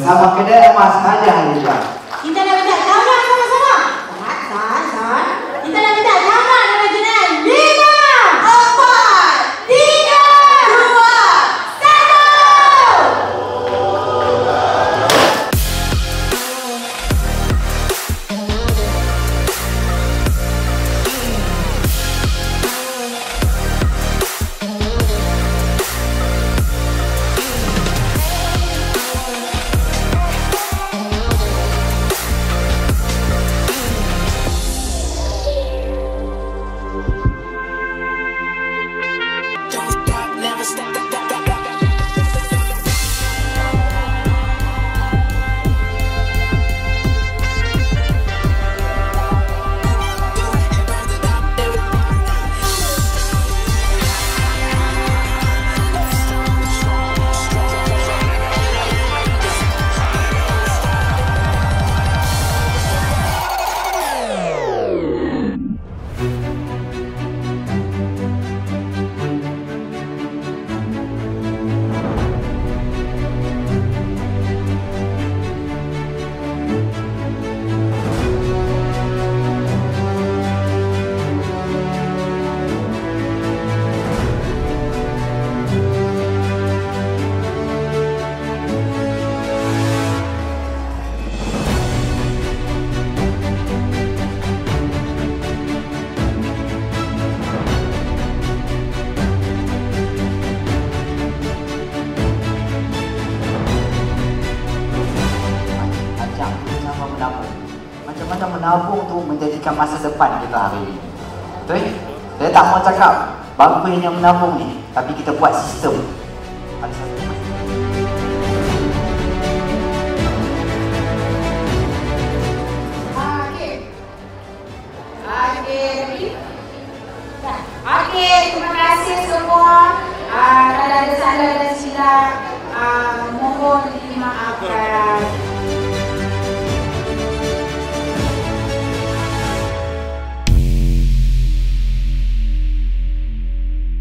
bersama Kedai Emas Hadiah Hadiah. Kita dah minta jauh sama-sama. San. Kita dah minta jauh dengan jenayah 5, 4, 3, 2, macam menabung tu menjadikan masa depan kita hari ini. Betul? Saya tak mau cakap bangsa yang menabung ni, tapi kita buat sistem. Ada satu